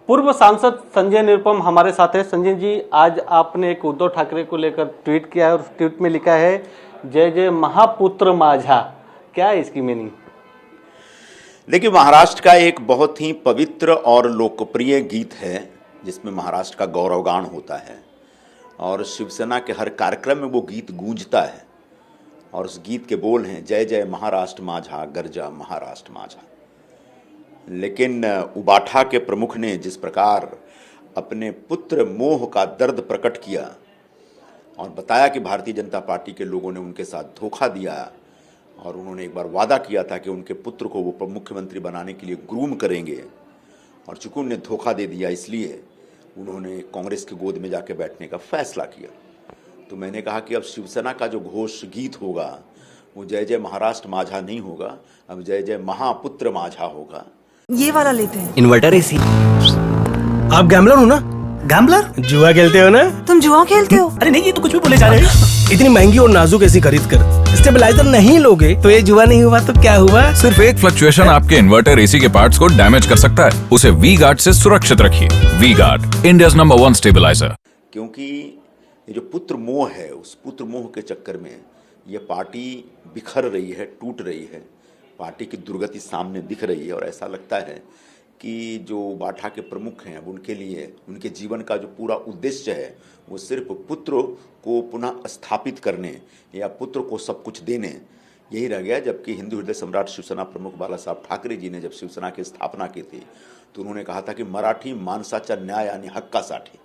पूर्व सांसद संजय निरुपम हमारे साथ है। संजय जी, आज आपने एक उद्धव ठाकरे को लेकर ट्वीट किया है और ट्वीट में लिखा है जय जय महापुत्र माझा। क्या है इसकी मीनिंग? देखिए, महाराष्ट्र का एक बहुत ही पवित्र और लोकप्रिय गीत है जिसमें महाराष्ट्र का गौरवगान होता है और शिवसेना के हर कार्यक्रम में वो गीत गूंजता है और उस गीत के बोल हैं जय जय महाराष्ट्र माझा गर्जा महाराष्ट्र माझा। लेकिन उबाठा के प्रमुख ने जिस प्रकार अपने पुत्र मोह का दर्द प्रकट किया और बताया कि भारतीय जनता पार्टी के लोगों ने उनके साथ धोखा दिया और उन्होंने एक बार वादा किया था कि उनके पुत्र को वो मुख्यमंत्री बनाने के लिए ग्रूम करेंगे, और चूंकि उन्हें धोखा दे दिया इसलिए उन्होंने कांग्रेस की गोद में जाके बैठने का फैसला किया। तो मैंने कहा कि अब शिवसेना का जो घोष गीत होगा वो जय जय महाराष्ट्र माझा नहीं होगा, अब जय जय महापुत्र माझा होगा। ये वाला लेते हैं। Inverter AC. आप गैम्बलर हो ना? गैम्बलर? जुआ खेलते हो ना? तुम जुआ खेलते हो? अरे नहीं, ये तो कुछ भी बोले जा रहे हैं। इतनी महंगी और नाजुक एसी खरीद कर स्टेबलाइजर नहीं लोगे तो ये जुआ नहीं हुआ तो क्या हुआ? सिर्फ एक फ्लक्चुएशन आपके इन्वर्टर एसी के पार्ट्स को डैमेज कर सकता है। उसे वी गार्ड से सुरक्षित रखिए। V Guard, India's number 1 stabiliser. क्योंकि ये जो पुत्र मोह है, उस पुत्र मोह के चक्कर में ये पार्टी बिखर रही है, टूट रही है, पार्टी की दुर्गति सामने दिख रही है और ऐसा लगता है कि जो बाठा के प्रमुख हैं अब उनके लिए उनके जीवन का जो पूरा उद्देश्य है वो सिर्फ पुत्र को पुनः स्थापित करने या पुत्र को सब कुछ देने यही रह गया। जबकि हिंदू हृदय सम्राट शिवसेना प्रमुख बाला साहब ठाकरे जी ने जब शिवसेना की स्थापना की थी तो उन्होंने कहा था कि मराठी माणसाचा न्याय यानी हक्कासाठी,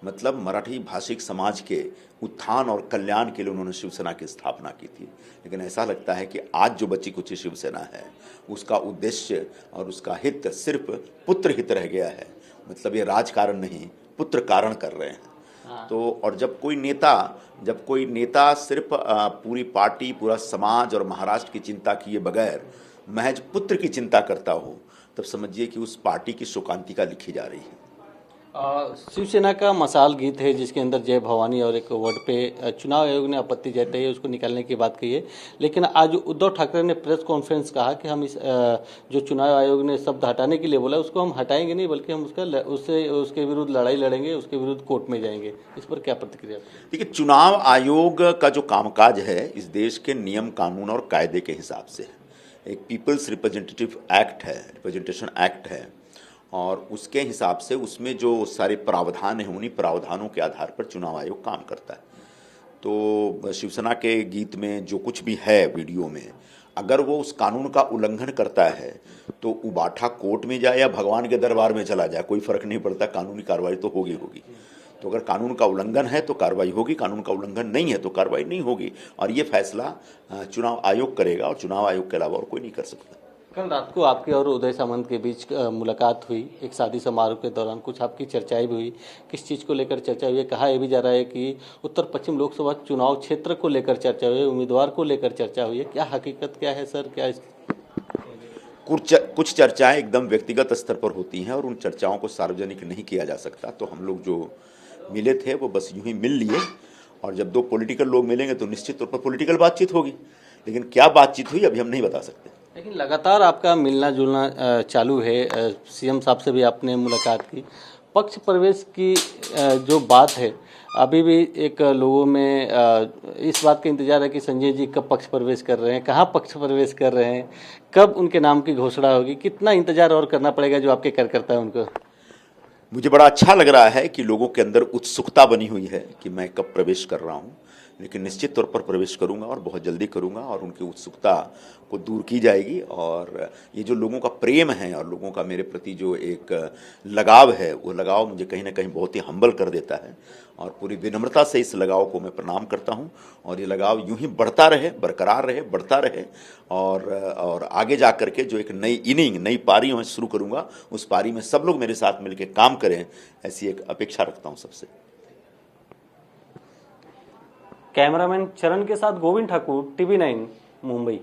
मतलब मराठी भाषिक समाज के उत्थान और कल्याण के लिए उन्होंने शिवसेना की स्थापना की थी। लेकिन ऐसा लगता है कि आज जो बची कुची शिवसेना है उसका उद्देश्य और उसका हित सिर्फ पुत्र हित रह गया है। मतलब ये राजकारण नहीं, पुत्र कारण कर रहे हैं। तो और जब कोई नेता सिर्फ पूरी पार्टी, पूरा समाज और महाराष्ट्र की चिंता किए बगैर महज पुत्र की चिंता करता हो तब समझिए कि उस पार्टी की शोकांतिका लिखी जा रही है। शिवसेना का मसाल गीत है जिसके अंदर जय भवानी और एक वर्ड पे चुनाव आयोग ने आपत्ति जताई है, उसको निकालने की बात कही है। लेकिन आज उद्धव ठाकरे ने प्रेस कॉन्फ्रेंस कहा कि हम इस जो चुनाव आयोग ने शब्द हटाने के लिए बोला उसको हम हटाएंगे नहीं, बल्कि हम उसके विरुद्ध लड़ाई लड़ेंगे, उसके विरुद्ध कोर्ट में जाएंगे। इस पर क्या प्रतिक्रिया? देखिए, चुनाव आयोग का जो कामकाज है इस देश के नियम कानून और कायदे के हिसाब से है। एक पीपल्स रिप्रेजेंटेटिव एक्ट है, रिप्रेजेंटेशन एक्ट है, और उसके हिसाब से उसमें जो सारे प्रावधान हैं उन्हीं प्रावधानों के आधार पर चुनाव आयोग काम करता है। तो शिवसेना के गीत में जो कुछ भी है वीडियो में, अगर वो उस कानून का उल्लंघन करता है तो उबाठा कोर्ट में जाए या भगवान के दरबार में चला जाए, कोई फर्क नहीं पड़ता, कानूनी कार्रवाई तो होगी। तो अगर कानून का उल्लंघन है तो कार्रवाई होगी, कानून का उल्लंघन नहीं है तो कार्रवाई नहीं होगी, और ये फैसला चुनाव आयोग करेगा और चुनाव आयोग के अलावा और कोई नहीं कर सकता। कल रात को आपके और उदय सामंत के बीच मुलाकात हुई एक शादी समारोह के दौरान, कुछ आपकी चर्चाएं भी हुई। किस चीज़ को लेकर चर्चा हुई है? कहा यह भी जा रहा है कि उत्तर पश्चिम लोकसभा चुनाव क्षेत्र को लेकर चर्चा हुई है, उम्मीदवार को लेकर चर्चा हुई है। क्या हकीकत क्या है सर? क्या कुछ चर्चाएं एकदम व्यक्तिगत स्तर पर होती हैं और उन चर्चाओं को सार्वजनिक नहीं किया जा सकता। तो हम लोग जो मिले थे वो बस यूं ही मिल लिए, और जब दो पॉलिटिकल लोग मिलेंगे तो निश्चित तौर पर पॉलिटिकल बातचीत होगी। लेकिन क्या बातचीत हुई अभी हम नहीं बता सकते। लेकिन लगातार आपका मिलना जुलना चालू है, सीएम साहब से भी आपने मुलाकात की। पक्ष प्रवेश की जो बात है अभी भी एक लोगों में इस बात का इंतजार है कि संजय जी कब पक्ष प्रवेश कर रहे हैं, कहाँ पक्ष प्रवेश कर रहे हैं, कब उनके नाम की घोषणा होगी? कितना इंतजार और करना पड़ेगा जो आपके कार्यकर्ता है उनको? मुझे बड़ा अच्छा लग रहा है कि लोगों के अंदर उत्सुकता बनी हुई है कि मैं कब प्रवेश कर रहा हूँ, लेकिन निश्चित तौर पर प्रवेश करूंगा और बहुत जल्दी करूंगा और उनकी उत्सुकता को दूर की जाएगी। और ये जो लोगों का प्रेम है और लोगों का मेरे प्रति जो एक लगाव है, वो लगाव मुझे कहीं ना कहीं बहुत ही हम्बल कर देता है, और पूरी विनम्रता से इस लगाव को मैं प्रणाम करता हूँ। और ये लगाव यूं ही बढ़ता रहे, बरकरार रहे, बढ़ता रहे, और आगे जा कर के जो एक नई इनिंग, नई पारी मैं शुरू करूँगा, उस पारी में सब लोग मेरे साथ मिलकर काम करें, ऐसी एक अपेक्षा रखता हूँ सबसे। कैमरामैन चरण के साथ गोविंद ठाकुर, TV9 मुंबई।